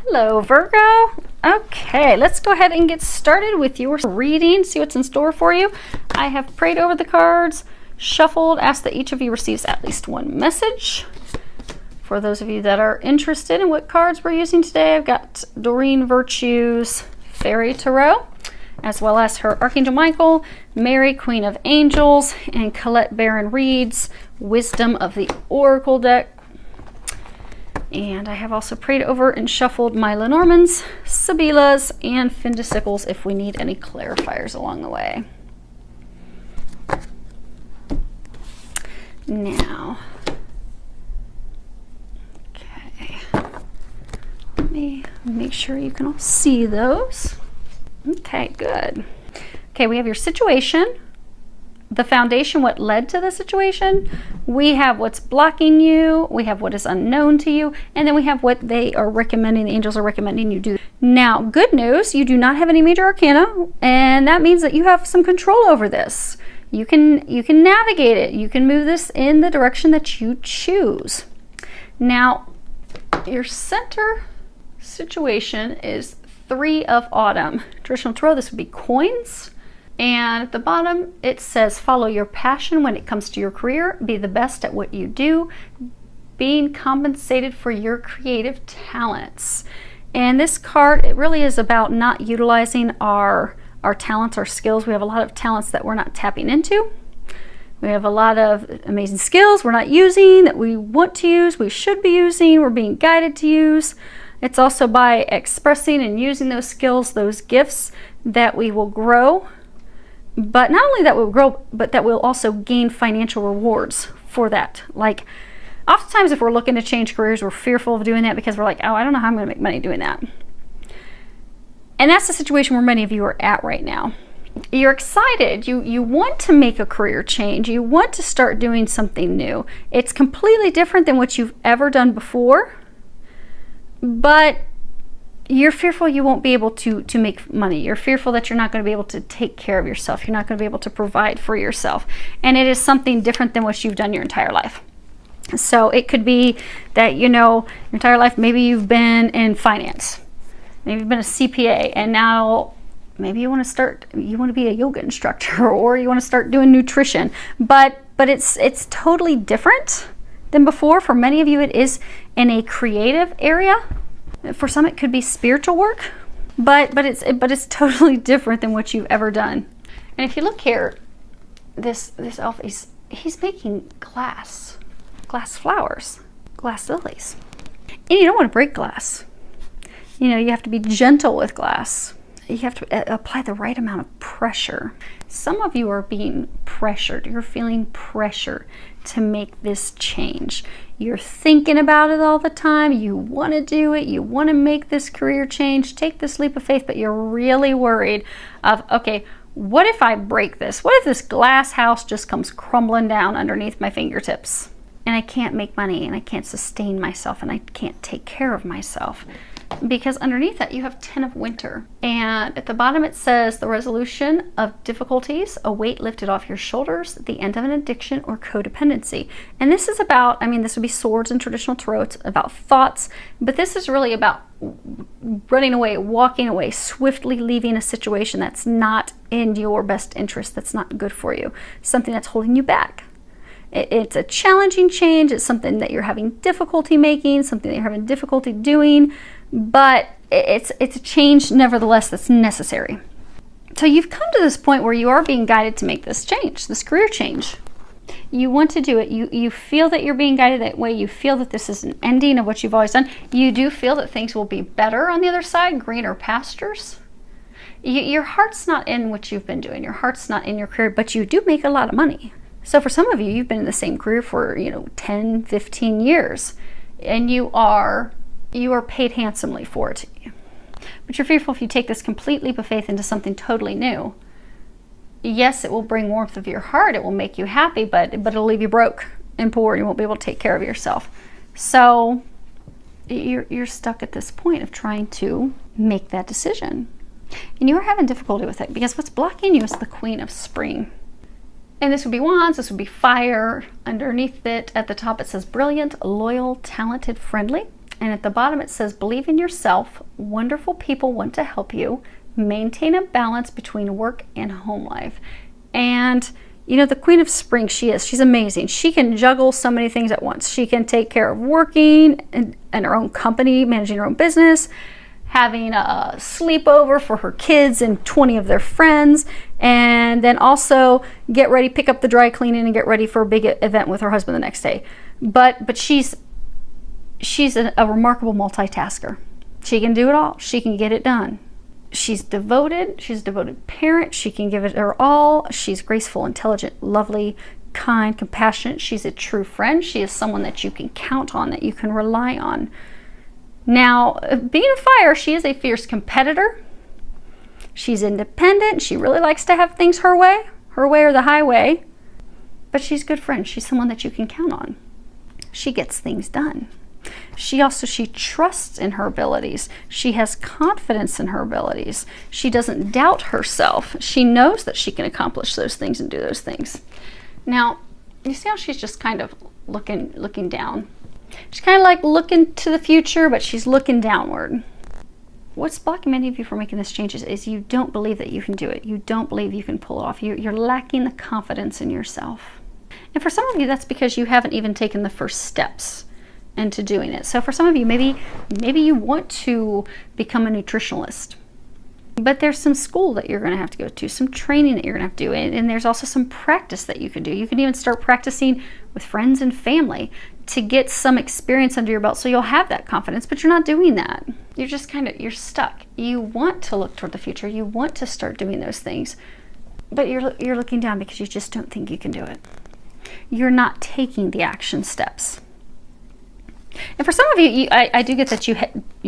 Hello, Virgo. Okay, let's go ahead and get started with your reading, see what's in store for you. I have prayed over the cards, shuffled, asked that each of you receives at least one message. For those of you that are interested in what cards we're using today, I've got Doreen Virtue's Fairy Tarot, as well as her Archangel Michael, Mary, Queen of Angels, and Colette Baron Reed's Wisdom of the Oracle deck. And I have also prayed over and shuffled my Lenormands, Sibylla's, and Findicicles if we need any clarifiers along the way. Now, okay, let me make sure you can all see those. Okay, good. Okay, we have your situation, the foundation, what led to the situation. We have what's blocking you, we have what is unknown to you, and then we have what they are recommending, the angels are recommending you do. Now, good news, you do not have any major arcana, and that means that you have some control over this. You can navigate it. You can move this in the direction that you choose. Now, your center situation is 3 of Autumn. Traditional tarot, this would be coins. And at the bottom, it says, follow your passion when it comes to your career. Be the best at what you do. Being compensated for your creative talents. And this card, it really is about not utilizing our talents, our skills. We have a lot of talents that we're not tapping into. We have a lot of amazing skills we're not using, that we want to use, we should be using, we're being guided to use. It's also by expressing and using those skills, those gifts, that we will grow. But not only that we'll grow, but that we'll also gain financial rewards for that. Like, oftentimes if we're looking to change careers, we're fearful of doing that because we're like, oh, I don't know how I'm going to make money doing that. And that's the situation where many of you are at right now. You're excited. You want to make a career change. You want to start doing something new. It's completely different than what you've ever done before. But you're fearful you won't be able to make money. You're fearful that you're not going to be able to take care of yourself. You're not going to be able to provide for yourself. And it is something different than what you've done your entire life. So it could be that, you know, your entire life, maybe you've been in finance. Maybe you've been a CPA, and now maybe you want to be a yoga instructor, or you want to start doing nutrition. But it's totally different than before. For many of you, it is in a creative area. For some, it could be spiritual work, but it's totally different than what you've ever done. And if you look here, this elf, he's making glass flowers, glass lilies. And you don't want to break glass. You know, you have to be gentle with glass. You have to apply the right amount of pressure. Some of you are being pressured. You're feeling pressure to make this change. You're thinking about it all the time. You want to do it. You want to make this career change, take this leap of faith, but you're really worried of, okay, what if I break this? What if this glass house just comes crumbling down underneath my fingertips? And I can't make money, and I can't sustain myself, and I can't take care of myself. Because underneath that you have 10 of Winter, and at the bottom it says the resolution of difficulties, a weight lifted off your shoulders, the end of an addiction or codependency. And this is about, I mean, this would be swords in traditional tarot. It's about thoughts, but this is really about running away, walking away, swiftly leaving a situation that's not in your best interest, that's not good for you, something that's holding you back. It's a challenging change. It's something that you're having difficulty making, something that you're having difficulty doing, but it's a change nevertheless that's necessary. So you've come to this point where you are being guided to make this change, this career change. You want to do it. You feel that you're being guided that way. You feel that this is an ending of what you've always done. You do feel that things will be better on the other side, greener pastures. Your heart's not in what you've been doing. Your heart's not in your career, but you do make a lot of money. So for some of you, you've been in the same career for, 10, 15 years, and you are paid handsomely for it. But you're fearful if you take this complete leap of faith into something totally new. Yes, it will bring warmth of your heart. It will make you happy, but it'll leave you broke and poor. You won't be able to take care of yourself. So you're stuck at this point of trying to make that decision. And you're having difficulty with it because what's blocking you is the Queen of Spring. And this would be wands, this would be fire. Underneath it, at the top, it says brilliant, loyal, talented, friendly. And at the bottom it says, believe in yourself. Wonderful people want to help you. Maintain a balance between work and home life. And you know, the Queen of Spring, she's amazing. She can juggle so many things at once. She can take care of working in her own company, managing her own business, having a sleepover for her kids and 20 of their friends, and then also get ready, pick up the dry cleaning and get ready for a big event with her husband the next day. But she's a remarkable multitasker. She can do it all. She can get it done. She's devoted. She's a devoted parent. She can give it her all. She's graceful, intelligent, lovely, kind, compassionate. She's a true friend. She is someone that you can count on, that you can rely on. Now, being a fire, she is a fierce competitor. She's independent. She really likes to have things her way or the highway. But she's a good friend. She's someone that you can count on. She gets things done. She trusts in her abilities. She has confidence in her abilities. She doesn't doubt herself. She knows that she can accomplish those things and do those things. Now, you see how she's just kind of looking down? She's kind of like looking to the future, but she's looking downward. What's blocking many of you from making this change is you don't believe that you can do it. You don't believe you can pull it off. You're lacking the confidence in yourself. And for some of you, that's because you haven't even taken the first steps into doing it. So for some of you, maybe you want to become a nutritionalist, but there's some school that you're going to have to go to, some training that you're going to have to do, and there's also some practice that you can do. You can even start practicing with friends and family to get some experience under your belt so you'll have that confidence, but you're not doing that. You're just you're stuck. You want to look toward the future. You want to start doing those things, but you're looking down because you just don't think you can do it. You're not taking the action steps. And for some of you, I do get that you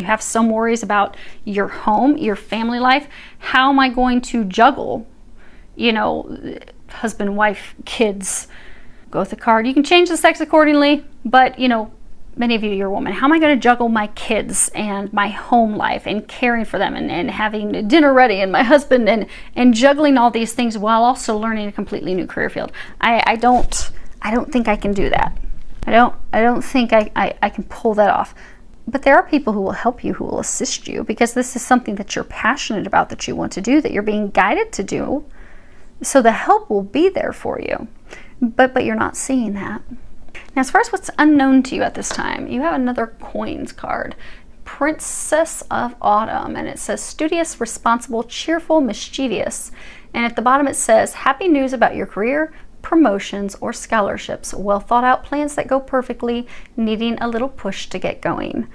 have some worries about your home, your family life. How am I going to juggle, you know, husband, wife, kids? Go with the card. You can change the sex accordingly, but, you know, many of you, you're a woman. How am I going to juggle my kids and my home life and caring for them and having dinner ready and my husband and juggling all these things while also learning a completely new career field? I don't think I can do that. I don't think I can pull that off. But there are people who will help you, who will assist you, because this is something that you're passionate about, that you want to do, that you're being guided to do. So the help will be there for you. But you're not seeing that. Now, as far as what's unknown to you at this time, you have another coins card. Princess of Autumn, and it says studious, responsible, cheerful, mischievous. And at the bottom it says happy news about your career, promotions, or scholarships, well thought out plans that go perfectly, needing a little push to get going.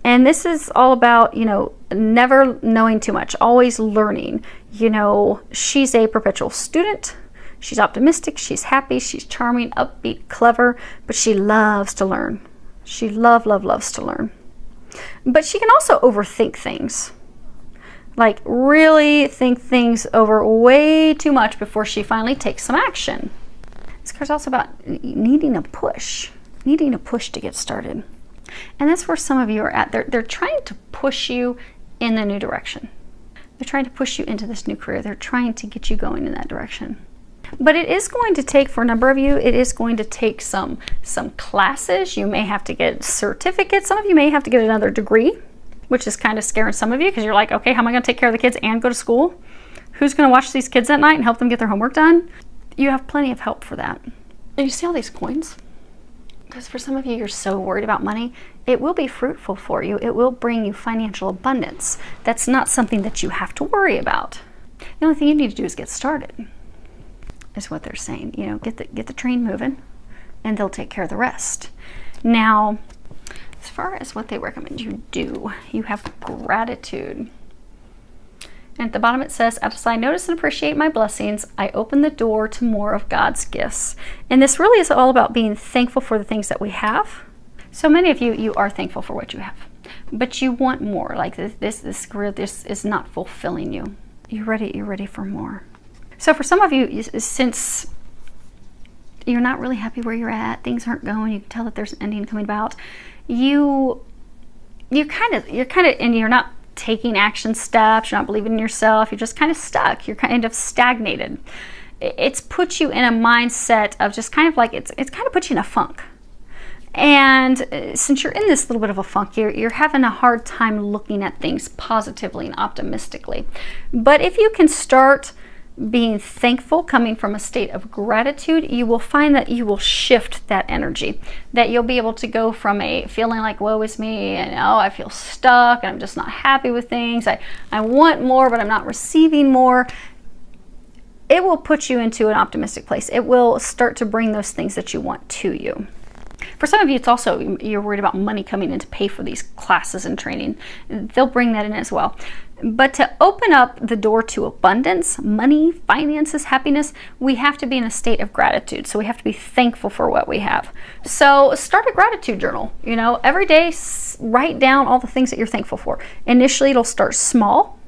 And this is all about, you know, never knowing too much, always learning. You know, she's a perpetual student. She's optimistic, she's happy, she's charming, upbeat, clever, but she loves to learn. She loves to learn. But she can also overthink things. Like really think things over way too much before she finally takes some action. This card's also about needing a push to get started. And that's where some of you are at. They're trying to push you in the new direction. They're trying to push you into this new career. They're trying to get you going in that direction. But it is going to take, for a number of you, it is going to take some classes. You may have to get certificates. Some of you may have to get another degree, which is kind of scaring some of you because you're like, okay, how am I going to take care of the kids and go to school? Who's going to watch these kids at night and help them get their homework done? You have plenty of help for that. And you see all these coins? Because for some of you, you're so worried about money, it will be fruitful for you. It will bring you financial abundance. That's not something that you have to worry about. The only thing you need to do is get started, is what they're saying. You know, get the train moving, and they'll take care of the rest. Now, as far as what they recommend you do, you have gratitude. And at the bottom it says, as I notice and appreciate my blessings, I open the door to more of God's gifts. And this really is all about being thankful for the things that we have. So many of you are thankful for what you have, but you want more. Like this career, this is not fulfilling you. You're ready for more. So for some of you, since you're not really happy where you're at, things aren't going, you can tell that there's an ending coming about, you're kind of, and you're not taking action steps, you're not believing in yourself, you're just kind of stuck, you're kind of stagnated. It's put you in a mindset of just kind of like, it's kind of put you in a funk. And since you're in this little bit of a funk, you're having a hard time looking at things positively and optimistically. But if you can start being thankful, coming from a state of gratitude, you will find that you will shift that energy, that you'll be able to go from a feeling like woe is me and oh, I feel stuck and I'm just not happy with things, I want more but I'm not receiving more. It will put you into an optimistic place. It will start to bring those things that you want to you. For some of you, it's also, you're worried about money coming in to pay for these classes and training. They'll bring that in as well. But to open up the door to abundance, money, finances, happiness, we have to be in a state of gratitude. So we have to be thankful for what we have. So start a gratitude journal. You know, every day, write down all the things that you're thankful for. Initially, it'll start small.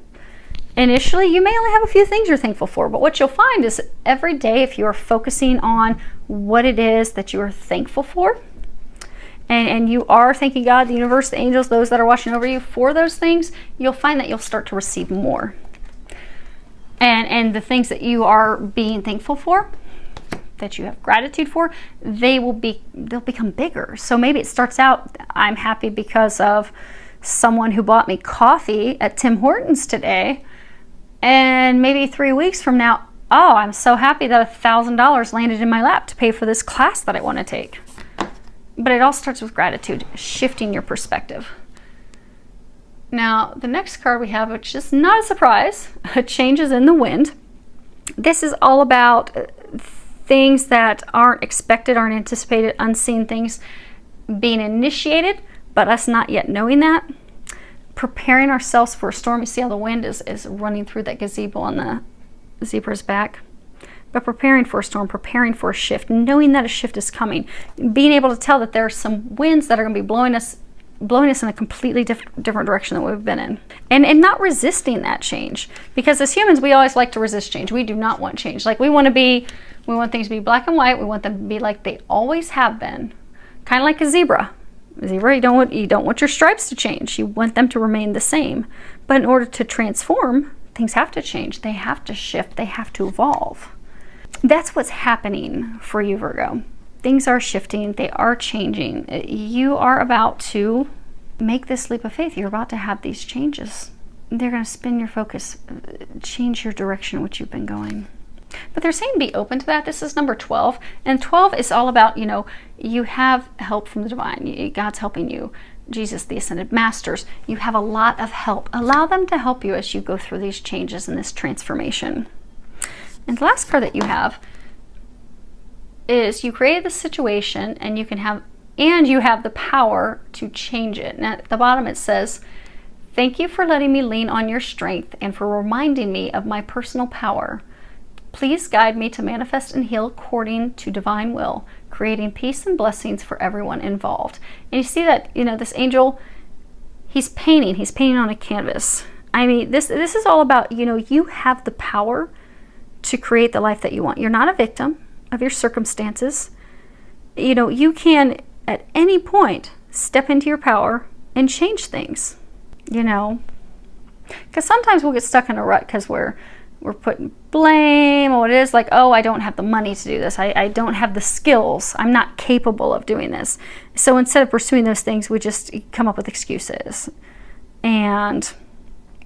Initially, you may only have a few things you're thankful for, but what you'll find is every day, if you are focusing on what it is that you are thankful for, and you are thanking God, the universe, the angels, those that are watching over you for those things, you'll find that you'll start to receive more. And the things that you are being thankful for, that you have gratitude for, they'll become bigger. So maybe it starts out, I'm happy because of someone who bought me coffee at Tim Hortons today. And maybe 3 weeks from now, oh, I'm so happy that $1,000 landed in my lap to pay for this class that I want to take. But it all starts with gratitude, shifting your perspective. Now, the next card we have, which is not a surprise, changes in the wind. This is all about things that aren't expected, aren't anticipated, unseen things being initiated, but us not yet knowing that. Preparing ourselves for a storm. You see how the wind is running through that gazebo on the zebra's back. But preparing for a storm, preparing for a shift, knowing that a shift is coming, being able to tell that there are some winds that are going to be blowing us in a completely different direction than we've been in. And not resisting that change. Because as humans, we always like to resist change. We do not want change. Like we want things to be black and white. We want them to be like they always have been. Kind of like a zebra. A zebra, you don't want your stripes to change. You want them to remain the same. But in order to transform, things have to change. They have to shift. They have to evolve. That's what's happening for you, Virgo. Things are shifting. They are changing. You are about to make this leap of faith. You're about to have these changes. They're going to spin your focus, change your direction in which you've been going. But they're saying be open to that. This is number 12. And 12 is all about, you have help from the divine. God's helping you. Jesus, the Ascended Masters. You have a lot of help. Allow them to help you as you go through these changes and this transformation. And the last card that you have is you created the situation and you have the power to change it. And at the bottom it says, thank you for letting me lean on your strength and for reminding me of my personal power. Please guide me to manifest and heal according to divine will, creating peace and blessings for everyone involved. And you see that, this angel, he's painting on a canvas. I mean, this is all about, you have the power to create the life that you want. You're not a victim of your circumstances. You can at any point step into your power and change things, because sometimes we'll get stuck in a rut because we're putting blame on what it is, like, oh, I don't have the money to do this. I don't have the skills. I'm not capable of doing this. So instead of pursuing those things, we just come up with excuses. And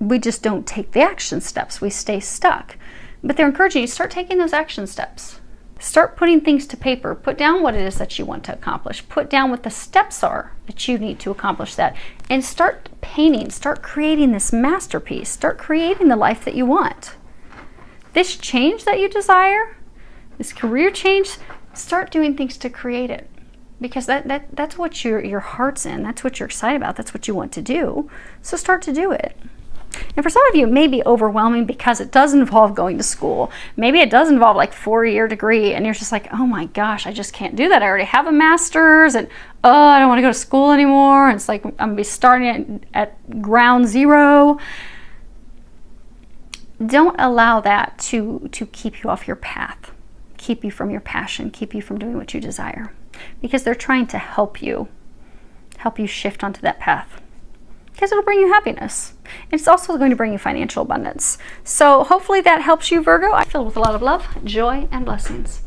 we just don't take the action steps. We stay stuck. But they're encouraging you to start taking those action steps. Start putting things to paper. Put down what it is that you want to accomplish. Put down what the steps are that you need to accomplish that. And start painting. Start creating this masterpiece. Start creating the life that you want. This change that you desire, this career change, start doing things to create it. Because that's what your heart's in. That's what you're excited about. That's what you want to do. So start to do it. And for some of you, it may be overwhelming because it does involve going to school. Maybe it does involve like 4-year degree and you're just like, oh my gosh, I just can't do that. I already have a master's and I don't want to go to school anymore. And it's like I'm going to be starting at ground zero. Don't allow that to keep you off your path, keep you from your passion, keep you from doing what you desire. Because they're trying to help you shift onto that path. Because it'll bring you happiness. It's also going to bring you financial abundance. So hopefully that helps you, Virgo. I'm filled with a lot of love, joy, and blessings.